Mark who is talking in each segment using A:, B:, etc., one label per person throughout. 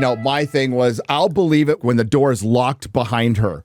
A: my thing was, I'll believe it when the door is locked behind her.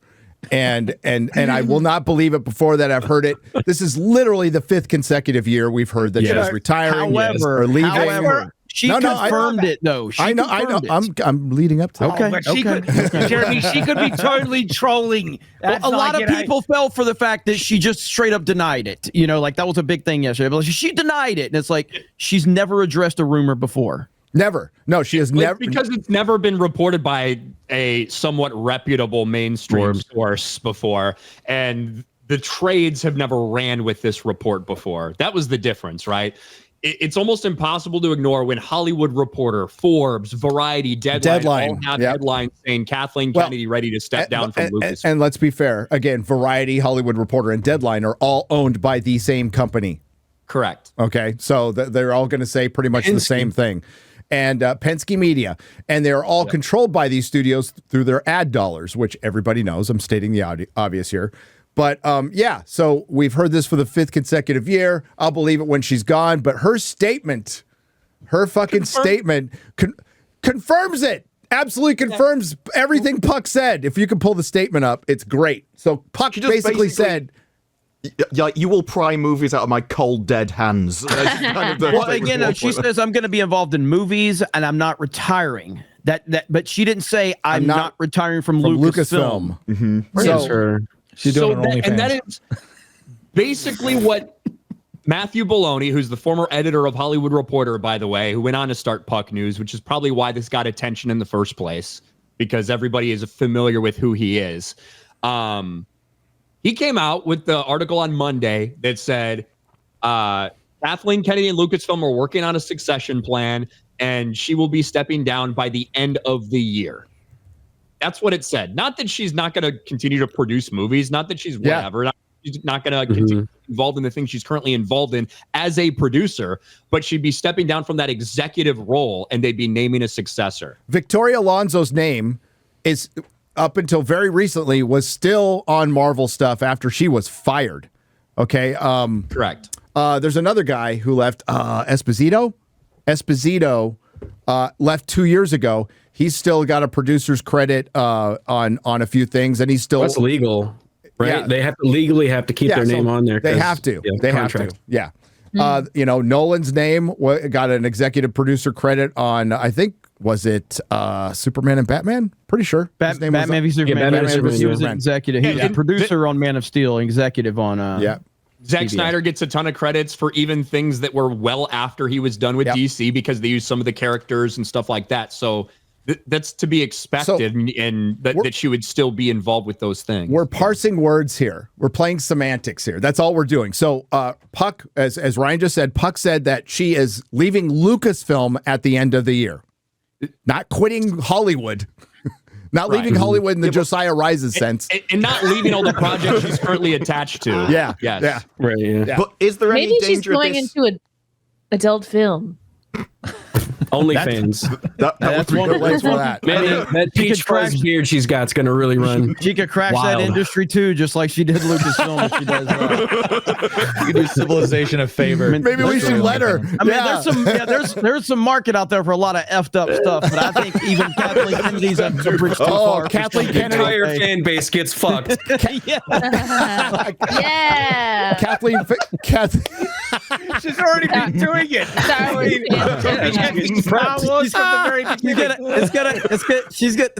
A: And I will not believe it before that I've heard it. This is literally the 5th consecutive year we've heard that she's retiring or leaving.
B: She confirmed it, though.
A: I know. I'm leading up to
B: that.
C: Okay. Jeremy, she could be totally trolling.
B: Well, a lot of people fell for the fact that she just straight up denied it. Like that was a big thing yesterday. But she denied it, and it's like she's never addressed a rumor before.
A: Never. No, she has never.
D: Because it's never been reported by a somewhat reputable mainstream source before, and the trades have never ran with this report before. That was the difference, right? It's almost impossible to ignore when Hollywood Reporter, Forbes, Variety, Deadline all have headlines saying Kathleen Kennedy ready to step down from Lucasfilm.
A: And let's be fair. Again, Variety, Hollywood Reporter, and Deadline are all owned by the same company.
D: Correct.
A: Okay, so they're all going to say pretty much the same thing. And Penske Media. And they're all controlled by these studios through their ad dollars, which everybody knows. I'm stating the obvious here. But so we've heard this for the 5th consecutive year. I'll believe it when she's gone. But her statement, statement confirms it. Absolutely confirms everything Puck said. If you can pull the statement up, it's great. So Puck basically said,
E: you will pry movies out of my cold, dead hands.
B: She says, I'm going to be involved in movies and I'm not retiring. But she didn't say, I'm not retiring from Lucasfilm.
A: Mm-hmm.
F: She's doing
D: and that is basically what Matthew Bologna, who's the former editor of Hollywood Reporter, by the way, who went on to start Puck News, which is probably why this got attention in the first place, because everybody is familiar with who he is. He came out with the article on Monday that said Kathleen Kennedy and Lucasfilm are working on a succession plan, and she will be stepping down by the end of the year. That's what it said. Not that she's not going to continue to produce movies. Not that she's whatever. She's not going to continue involved in the things she's currently involved in as a producer, but she'd be stepping down from that executive role, and they'd be naming a successor.
A: Victoria Alonso's name is, up until very recently, was still on Marvel stuff after she was fired. Okay.
D: Correct.
A: There's another guy who left, Esposito. Esposito left 2 years ago. He's still got a producer's credit on a few things, and he's still.
F: That's legal, right? Yeah. They have to legally have to keep their name on there.
A: They have to. They contract. Have to. Yeah. Nolan's name got an executive producer credit on, I think, was it Superman and Batman? Pretty sure.
B: Batman v Superman. He was an executive. He was a producer on Man of Steel, executive on.
D: Zack Snyder gets a ton of credits for even things that were well after he was done with DC, because they used some of the characters and stuff like that. So that's to be expected, and that she would still be involved with those things.
A: We're parsing words here. We're playing semantics here. That's all we're doing. So Puck, as Ryan just said, Puck said that she is leaving Lucasfilm at the end of the year. Not quitting Hollywood. Not leaving Hollywood in the Josiah Rises sense.
D: And not leaving all the projects she's currently attached to.
A: Yes.
F: Yeah. Right. Yeah.
E: But is there any danger?
G: Maybe she's going into an adult film.
F: OnlyFans.
A: That's one place for that.
F: Maybe that peach fuzz beard she's got's going to really run.
B: She could crash that industry too, just like she did Lucasfilm. If she does.
H: You could do Civilization a favor.
A: Maybe we should let her.
B: I mean, there's some market out there for a lot of effed up stuff, but I think even Kathleen Kennedy's a bridge too far.
A: Kathleen Kennedy,
F: entire fan base gets fucked.
G: Yeah.
A: Kathleen.
C: She's already been doing it.
B: She's got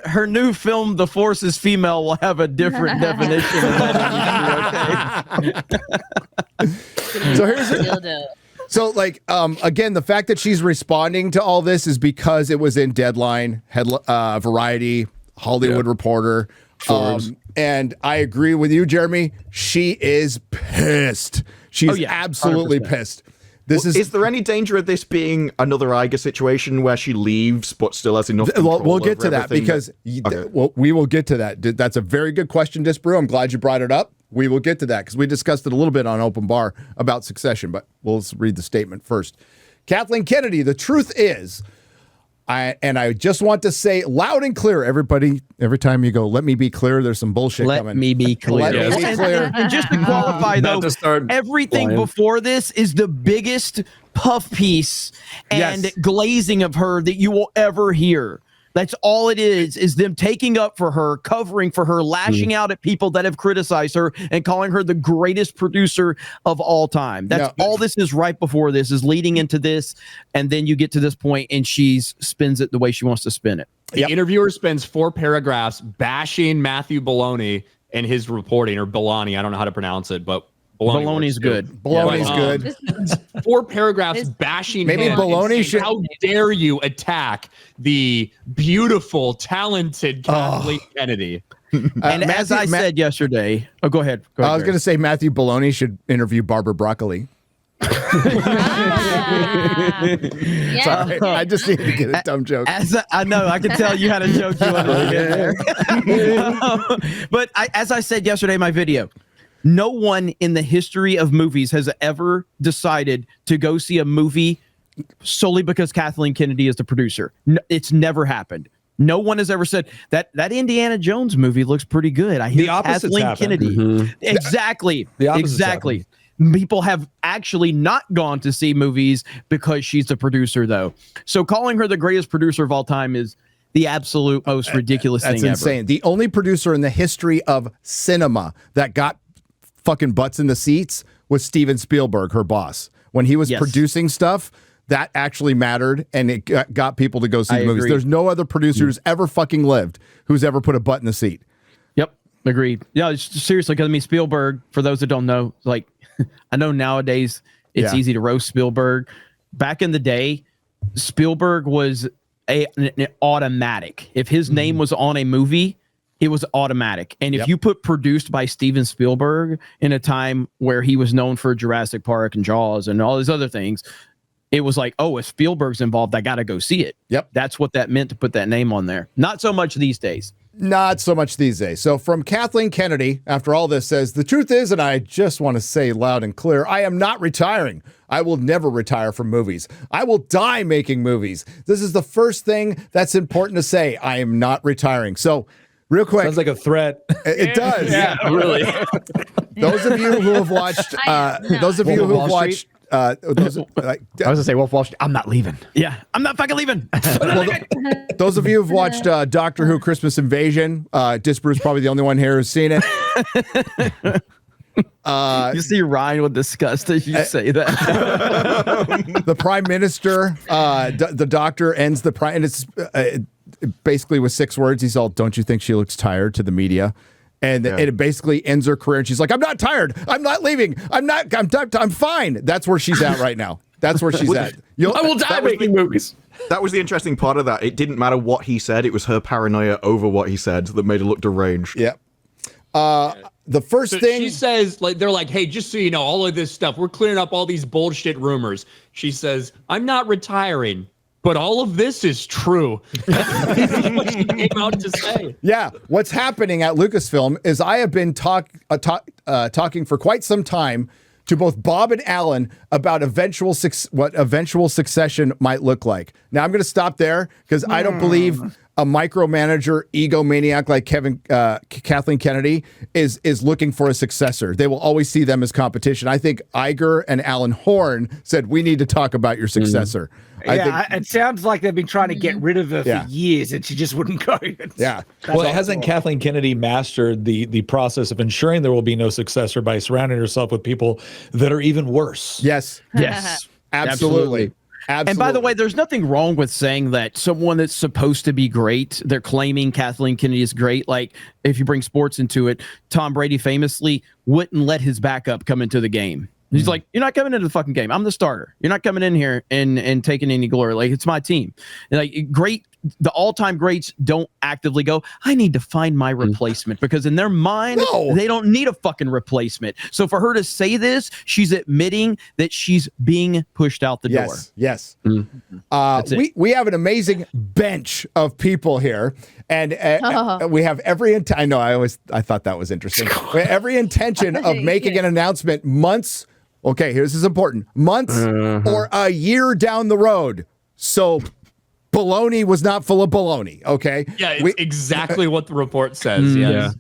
B: her new film, The Force is Female, will have a different definition of
A: that. So again, the fact that she's responding to all this is because it was in Deadline, Variety, Hollywood Reporter, and I agree with you, Jeremy. She is pissed. She's absolutely 100%. Pissed.
E: Is there any danger of this being another Iger situation where she leaves but still has enough control?
A: We'll get to that because we will get to that. That's a very good question, Disbrew. I'm glad you brought it up. We will get to that because we discussed it a little bit on Open Bar about Succession, but we'll read the statement first. Kathleen Kennedy, the truth is, I just want to say loud and clear, everybody, every time you go, let me be clear, there's some bullshit coming.
B: Let me be clear.
A: Let me be clear.
B: And just to qualify, though, everything before this is the biggest puff piece and glazing of her that you will ever hear. That's all it is them taking up for her, covering for her, lashing out at people that have criticized her and calling her the greatest producer of all time. That's all this is right before this is leading into this. And then you get to this point and she spins it the way she wants to spin it.
D: The interviewer spends 4 paragraphs bashing Matthew Bologna and his reporting, or Bologna. I don't know how to pronounce it, but
B: Bologna's good.
A: Bologna's good.
D: 4 paragraphs bashing
A: maybe
D: him.
A: Bologna should.
D: How dare you attack the beautiful, talented Kathleen Kennedy?
B: And as I said yesterday, go ahead.
A: I was going to say Matthew Bologna should interview Barbara Broccoli.
G: Yeah.
A: Sorry, I just needed to get a dumb joke.
B: I know, I can tell you had a joke you wanted to get there. But as I said yesterday in my video, no one in the history of movies has ever decided to go see a movie solely because Kathleen Kennedy is the producer. No, it's never happened. No one has ever said that Indiana Jones movie looks pretty good. I hear Kathleen Kennedy. Exactly. Exactly. People have actually not gone to see movies because she's the producer, though. So calling her the greatest producer of all time is the absolute most ridiculous thing ever.
A: That's insane. The only producer in the history of cinema that got fucking butts in the seats was Steven Spielberg, her boss. When he was producing stuff, that actually mattered, and it got people to go see the movies. There's no other producer who's ever fucking lived who's ever put a butt in the seat.
B: Yep, agreed. Yeah, seriously, because I mean, Spielberg, for those that don't know, like, I know nowadays it's easy to roast Spielberg. Back in the day, Spielberg was an automatic. If his name was on a movie, it was automatic. And if you put produced by Steven Spielberg in a time where he was known for Jurassic Park and Jaws and all these other things, it was like, oh, if Spielberg's involved, I got to go see it. Yep. That's what that meant to put that name on there. Not so much these days.
A: Not so much these days. So from Kathleen Kennedy, after all this, says, the truth is, and I just want to say loud and clear, I am not retiring. I will never retire from movies. I will die making movies. This is the first thing that's important to say. I am not retiring. So real quick.
H: Sounds like a threat.
A: It does.
H: Yeah, really.
A: Those of you who have watched, I was gonna say Wolf of Wall Street. I'm not leaving.
B: Yeah, I'm not fucking leaving.
A: Those of you who've watched Doctor Who Christmas Invasion, Disbrew's probably the only one here who's seen it.
B: You see Ryan with disgust as you say that.
A: The Prime Minister, the Doctor ends the Prime, and it's basically with 6 words. He's all, "Don't you think she looks tired?" to the media. And it basically ends her career. And she's like, "I'm not tired. I'm not leaving. I'm fine." That's where she's at right now. That's where she's at.
F: I will die making movies.
E: That was the interesting part of that. It didn't matter what he said. It was her paranoia over what he said that made her look deranged.
A: Yeah. The first thing
D: she says, like, they're like, "Hey, just so you know, all of this stuff, we're clearing up all these bullshit rumors." She says, "I'm not retiring, but all of this is true." That's what she came out to say.
A: Yeah, what's happening at Lucasfilm is I have been talking for quite some time to both Bob and Alan about what eventual succession might look like. Now I'm going to stop there because I don't believe a micromanager egomaniac like Kathleen Kennedy is looking for a successor. They will always see them as competition. I think Iger and Alan Horn said, "We need to talk about your successor."
C: It sounds like they've been trying to get rid of her for years, and she just wouldn't go.
H: Well, hasn't Kathleen Kennedy mastered the process of ensuring there will be no successor by surrounding herself with people that are even worse?
A: Yes. Absolutely.
B: And by the way, there's nothing wrong with saying that someone that's supposed to be great, they're claiming Kathleen Kennedy is great. Like, if you bring sports into it, Tom Brady famously wouldn't let his backup come into the game. He's like, "You're not coming into the fucking game. I'm the starter. You're not coming in here and taking any glory. Like, it's my team." And like, great, the all-time greats don't actively go, "I need to find my replacement," because in their mind, they don't need a fucking replacement. So for her to say this, she's admitting that she's being pushed out the door.
A: Yes. We have an amazing bench of people here, and we have every I thought that was interesting. We have every intention of making an announcement months. Okay, this is important. Months or a year down the road. So baloney was not full of baloney, okay?
D: Yeah, it's exactly what the report says. Yes.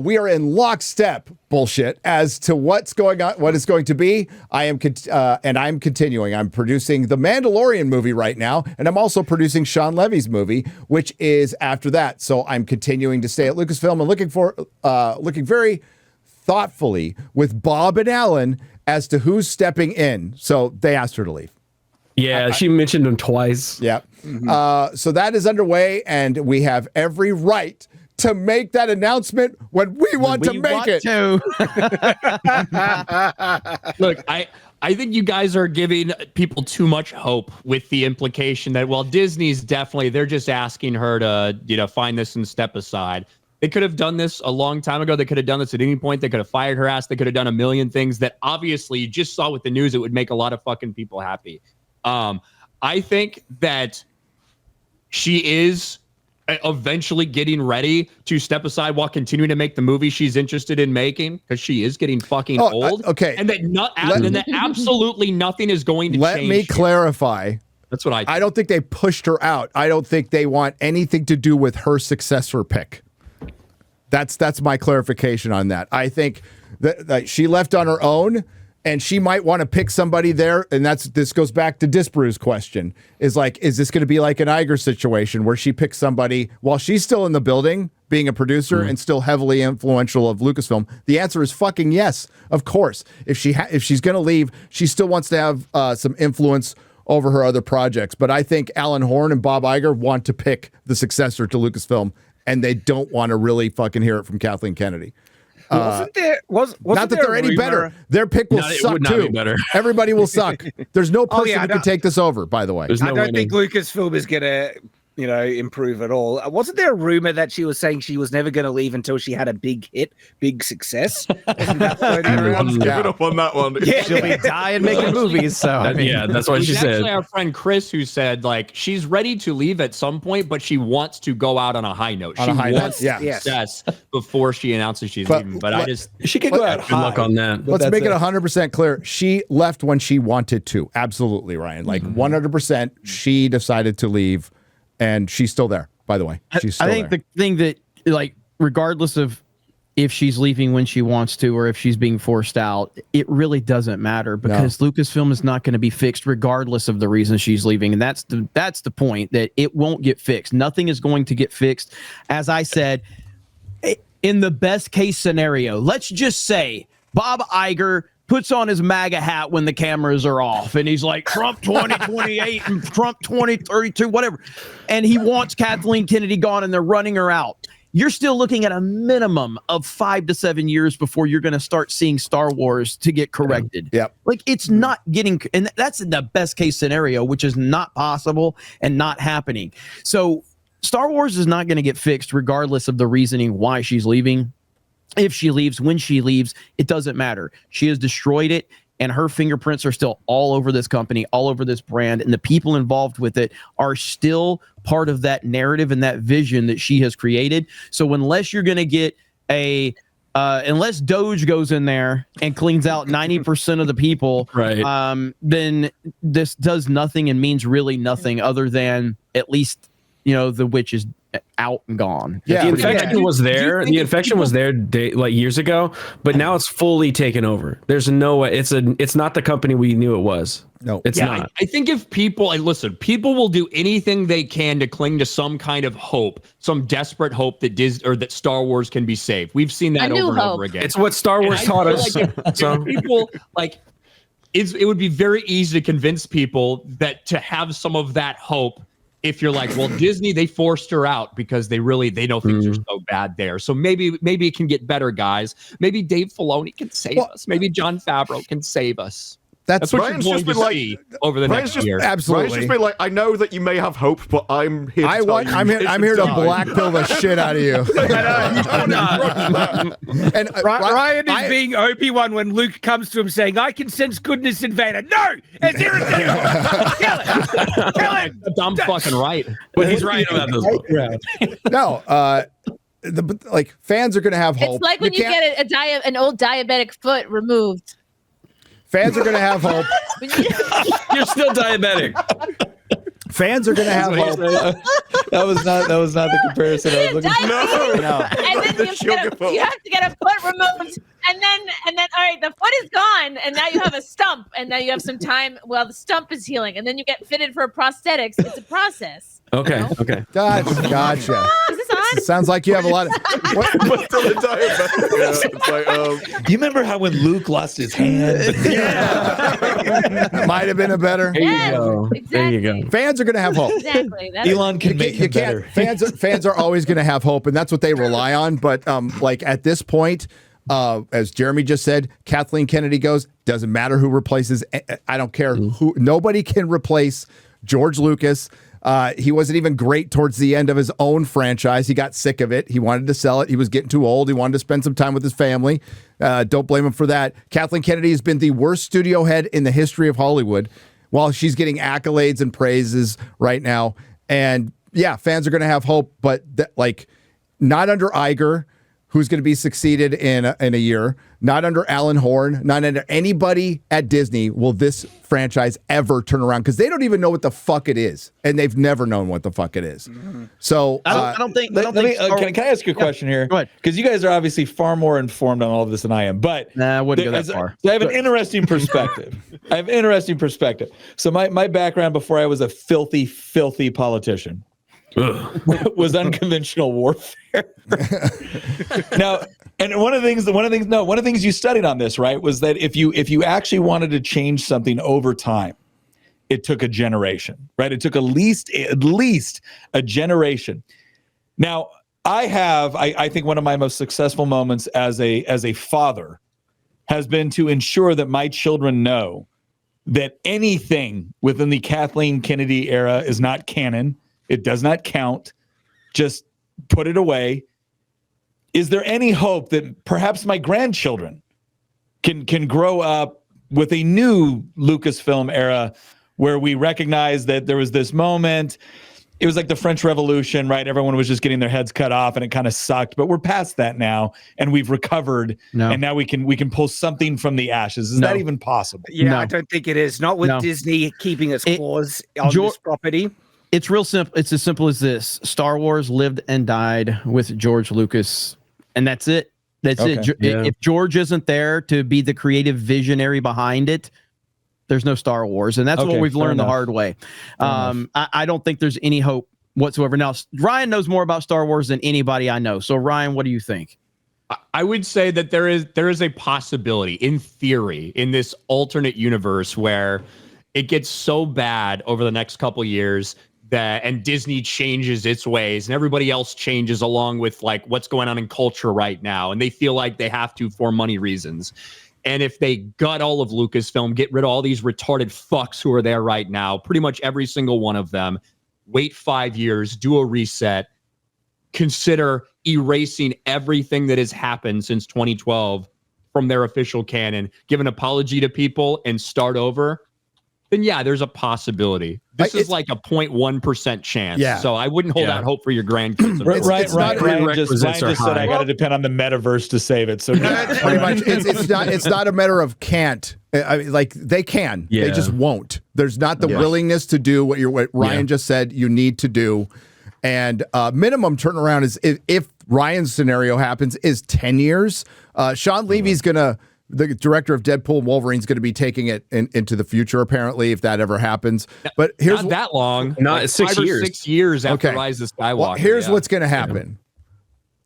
A: We are in lockstep bullshit as to what's going on, what is going to be. I'm continuing. I'm producing the Mandalorian movie right now, and I'm also producing Sean Levy's movie, which is after that. So I'm continuing to stay at Lucasfilm and looking very thoughtfully with Bob and Alan as to who's stepping in. So they asked her to leave.
F: Yeah, she mentioned him twice.
A: Yeah. So that is underway, and we have every right to make that announcement when we want to make it.
D: Look, I think you guys are giving people too much hope with the implication that, well, Disney's definitely, they're just asking her to, find this and step aside. They could have done this a long time ago. They could have done this at any point. They could have fired her ass. They could have done a million things that obviously you just saw with the news. It would make a lot of fucking people happy. I think that she is eventually getting ready to step aside while continuing to make the movie she's interested in making, because she is getting fucking old.
A: Okay.
D: And that absolutely nothing is going to change.
A: Let me clarify.
D: That's what I
A: don't think they pushed her out. I don't think they want anything to do with her successor pick. That's my clarification on that. I think that she left on her own, and she might want to pick somebody there. And this goes back to Disbrew's question, is this going to be like an Iger situation where she picks somebody while she's still in the building, being a producer and still heavily influential of Lucasfilm? The answer is fucking yes, of course. If she's going to leave, she still wants to have some influence over her other projects. But I think Alan Horn and Bob Iger want to pick the successor to Lucasfilm, and they don't want to really fucking hear it from Kathleen Kennedy.
C: Wasn't
A: not that they're any better. Their pick will suck too. Everybody will suck. There's no person who can take this over, by the way.
C: I don't think Lucasfilm is going to, improve at all. Wasn't there a rumor that she was saying she was never going to leave until she had a big hit, big success?
E: Everyone's giving up on that one.
B: Yeah. She'll be dying making movies. So
F: that's what she said.
D: Actually, our friend Chris, who said she's ready to leave at some point, but she wants to go out on a high note. She wants success before she announces she's leaving. But
H: she could go out high.
F: Good luck on that.
A: Let's make it 100% clear. She left when she wanted to. Absolutely, Ryan. 100%. She decided to leave. And she's still there, by the way. She's still
B: I think the thing that, regardless of if she's leaving when she wants to or if she's being forced out, it really doesn't matter, because Lucasfilm is not going to be fixed regardless of the reason she's leaving. And that's the point, that it won't get fixed. Nothing is going to get fixed. As I said, in the best case scenario, let's just say Bob Iger puts on his MAGA hat when the cameras are off, and he's like, Trump 2028 and Trump 2032, whatever. And he wants Kathleen Kennedy gone, and they're running her out. You're still looking at a minimum of 5 to 7 years before you're going to start seeing Star Wars to get corrected.
A: Yep.
B: It's not getting, and that's the best case scenario, which is not possible and not happening. So Star Wars is not going to get fixed regardless of the reasoning why she's leaving. If she leaves, when she leaves, it doesn't matter. She has destroyed it, and her fingerprints are still all over this company, all over this brand, and the people involved with it are still part of that narrative and that vision that she has created. So unless you're going to get unless Doge goes in there and cleans out 90% of the people,
F: right,
B: then this does nothing and means really nothing other than at least, the witch is out and gone.
F: Yeah, the infection was there. The infection was there years ago, but now it's fully taken over. There's no way. It's not the company we knew it was.
A: No,
F: it's not.
D: I think if people people will do anything they can to cling to some kind of hope, some desperate hope that that Star Wars can be saved. We've seen that over and over again.
F: It's what Star Wars taught us.
D: If people it would be very easy to convince people that to have some of that hope. If you're like, well, Disney, they forced her out because they know things are so bad there. So maybe it can get better, guys. Maybe Dave Filoni can save us. Maybe Jon Favreau can save us. That's what
E: Ryan's
D: you're going to see over the next year.
A: Absolutely.
E: Ryan's just been like, I know that you may have hope, but I'm here. I'm
A: here to black pill the shit out of you.
C: And Ryan is being Obi-Wan when Luke comes to him saying, "I can sense goodness in Vader." No, it's irritating. Kill it.
D: I'm fucking right.
F: But he's right about this.
A: No, fans are going to have hope.
G: It's like when you get an old diabetic foot removed.
A: Fans are going to have hope.
F: You're still diabetic.
A: Fans are going to have hope.
H: That was not the comparison I was looking for.
G: No. And then you have to get a foot removed, and then all right, the foot is gone, and now you have a stump, and now you have some time while the stump is healing, and then you get fitted for prosthetics. It's a process.
F: Okay.
G: You know?
F: Okay.
A: Gotcha.
G: Is this on?
A: Sounds like you have a lot of.
H: Do you remember how when Luke lost his hand?
A: Might have been a better.
F: There you go.
G: Exactly.
F: There you go.
A: Fans are going to have hope.
G: Exactly.
H: Elon can make him better.
A: Fans are always going to have hope, and that's what they rely on. But like at this point, as Jeremy just said, Kathleen Kennedy goes. Doesn't matter who replaces. I don't care who. Nobody can replace George Lucas. He wasn't even great towards the end of his own franchise. He got sick of it. He wanted to sell it. He was getting too old. He wanted to spend some time with his family. Don't blame him for that. Kathleen Kennedy has been the worst studio head in the history of Hollywood, while she's getting accolades and praises right now. And yeah, fans are going to have hope, but not under Iger, who's going to be succeeded in a year. Not under Alan Horn, not under anybody at Disney will this franchise ever turn around, because they don't even know what the fuck it is, and they've never known what the fuck it is. So
B: I don't think.
H: Can I ask you a question here?
B: Go ahead.
H: Because you guys are obviously far more informed on all of this than I am. But
B: I wouldn't go that far.
H: So I have an interesting perspective. So my background before I was a filthy politician was unconventional warfare. Now, and one of the things you studied on this, right, was that if you actually wanted to change something over time, it took a generation, right? It took at least a generation. Now, I think one of my most successful moments as a father has been to ensure that my children know that anything within the Kathleen Kennedy era is not canon. It does not count. Just put it away. Is there any hope that perhaps my grandchildren can grow up with a new Lucasfilm era where we recognize that there was this moment? It was like the French Revolution, right? Everyone was just getting their heads cut off and it kind of sucked, but we're past that now and we've recovered. And now we can pull something from the ashes. Is that even possible?
C: Yeah, I don't think it is. Not with Disney keeping its claws on this property.
B: It's real simple. It's as simple as this. Star Wars lived and died with George Lucas, and that's it. That's it. Yeah. If George isn't there to be the creative visionary behind it, there's no Star Wars, and that's what we've learned the hard way. I don't think there's any hope whatsoever. Now, Ryan knows more about Star Wars than anybody I know. So, Ryan, what do you think?
D: I would say that there is a possibility, in theory, in this alternate universe where it gets so bad over the next couple years and Disney changes its ways and everybody else changes along with like what's going on in culture right now, and they feel like they have to for money reasons. And if they gut all of Lucasfilm, get rid of all these retarded fucks who are there right now, pretty much every single one of them, wait 5 years, do a reset, consider erasing everything that has happened since 2012 from their official canon, give an apology to people and start over, then yeah, there's a possibility. This is like a 0.1% chance. Yeah. So I wouldn't hold out hope for your grandkids.
H: Ryan just said I got to depend on the metaverse to save it. So
A: pretty much, it's not a matter of can't. Like they can, they just won't. There's not the willingness to do what Ryan just said you need to do. And minimum turnaround is if Ryan's scenario happens is 10 years. Sean Levy's the director of Deadpool and Wolverine is going to be taking it into the future, apparently, if that ever happens. But here's
D: not that long.
F: Not like 6 years.
D: 6 years after Rise of Skywalker.
A: Well, here's what's going to happen.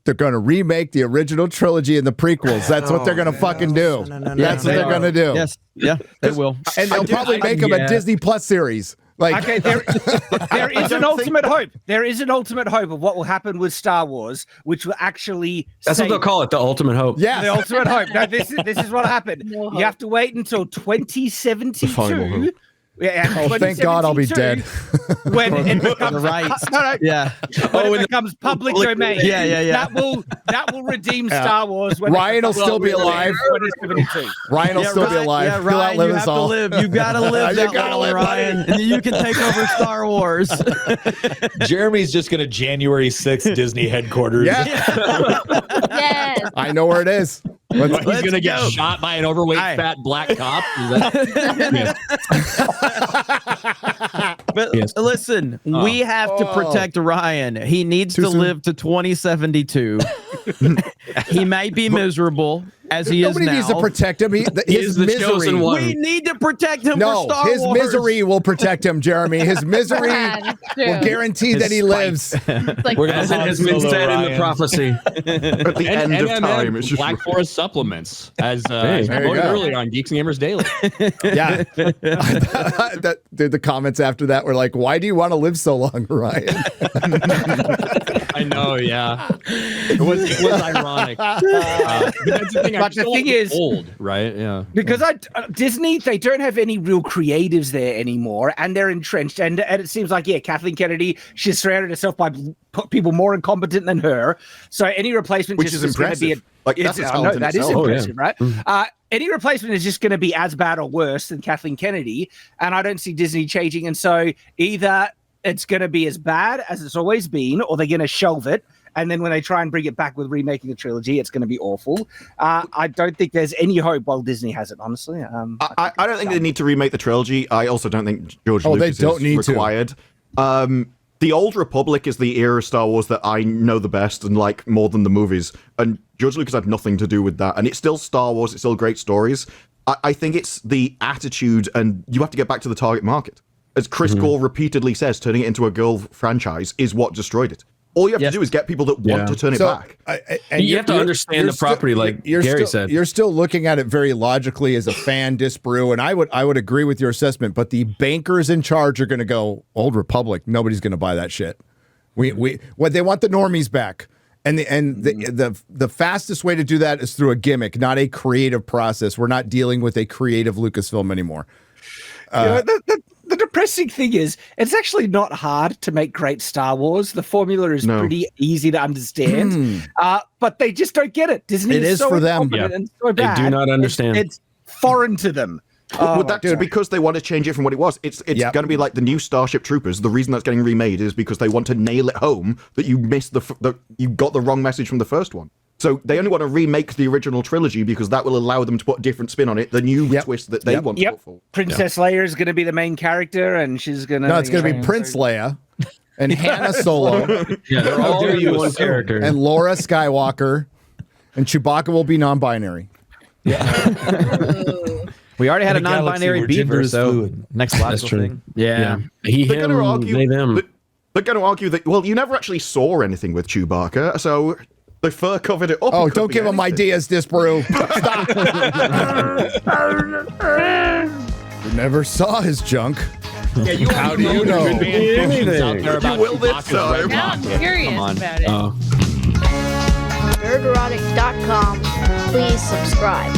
A: They're going to remake the original trilogy and the prequels. That's what they're going to fucking do. That's what they're going to do.
B: Yes. Yeah, they will.
A: And they'll probably make them a Disney Plus series. Like,
C: okay, there is an ultimate hope. There is an ultimate hope of what will happen with Star Wars, which will actually.
F: That's what they'll call it, the ultimate hope.
C: Yeah, the ultimate hope. No, this is what happened. You have to wait until 2072.
A: Yeah, thank God I'll be dead.
C: When it becomes when it becomes public domain.
B: Yeah.
C: That will redeem Star Wars.
A: Ryan will still be alive. Ryan will still be alive.
B: Yeah, Ryan, you have to live. You gotta live. You gotta live, Ryan. And you can take over Star Wars.
H: Jeremy's just gonna January 6th Disney headquarters.
G: Yes.
A: I know where it is.
D: He's going to get shot by an overweight fat black cop.
B: But listen, we have to protect Ryan. He needs to live to 2072. He may be miserable as he is now.
A: Nobody needs to protect him. His
F: the
A: misery.
F: chosen one.
B: We need to protect him for Star
A: his
B: Wars.
A: misery will protect him, Jeremy. His misery will guarantee that he lives.
G: Like,
H: We're gonna
F: As it has been said in the prophecy.
E: At the end of time, it's just
D: Black Forest supplements, as
A: there you
D: quoted
A: go.
D: earlier on Geeks and Gamers Daily.
A: Yeah. The comments after that were like, why do you want to live so long, Ryan?
D: I know, yeah. It was ironic. But that's the thing.
C: But the thing is,
D: old, right? Yeah.
C: because Disney, they don't have any real creatives there anymore, and they're entrenched. And it seems like, Kathleen Kennedy, she's surrounded herself by people more incompetent than her. So any replacement,
E: which is impressive. That's a talent in
C: that is
E: itself.
C: impressive, right? Any replacement is just going to be as bad or worse than Kathleen Kennedy, and I don't see Disney changing. And so either it's going to be as bad as it's always been, or they're going to shelve it. And then when they try and bring it back with remaking the trilogy, it's going to be awful. I don't think there's any hope while Disney has it, honestly.
E: I don't think they need to remake the trilogy. I also don't think George Lucas is required. The Old Republic is the era of Star Wars that I know the best and like more than the movies. And George Lucas had nothing to do with that. And it's still Star Wars. It's still great stories. I think it's the attitude, and you have to get back to the target market. As Chris Gore repeatedly says, turning it into a girl franchise is what destroyed it. All you have to do is get people that want to turn it back.
F: And you have to understand the property, like Gary said.
A: You're still looking at it very logically as a fan disbrew, and I would agree with your assessment. But the bankers in charge are going to go, Old Republic. Nobody's going to buy that shit. They want the normies back, and the fastest way to do that is through a gimmick, not a creative process. We're not dealing with a creative Lucasfilm anymore.
C: The depressing thing is, it's actually not hard to make great Star Wars. The formula is pretty easy to understand, but they just don't get it. Disney is so
A: for them.
C: and so bad.
F: They do not understand.
C: It's foreign to them.
E: Well, that's because they want to change it from what it was. It's going to be like the new Starship Troopers. The reason that's getting remade is because they want to nail it home that you missed you got the wrong message from the first one. So they only want to remake the original trilogy because that will allow them to put a different spin on it, the new twist that they want to put forward.
C: Princess Leia is going to be the main character, and she's going to...
A: No, it's going to be Prince Leia and Hannah Solo.
F: Yeah, they're all going to be one character.
A: And Laura Skywalker, and Chewbacca will be non-binary.
B: We already had a non-binary beaver, so next logical thing. Yeah.
F: He,
E: They're
F: him,
E: going to argue,
F: they, them.
E: They're going to argue that, well, you never actually saw anything with Chewbacca, so... The fur covered it up.
A: Oh, don't give him ideas, Disbrew. Stop. You never saw his junk.
D: Yeah, how do you know? You
E: will this time.
G: Now I'm curious about it.
I: Nerdrotic.com. Please subscribe.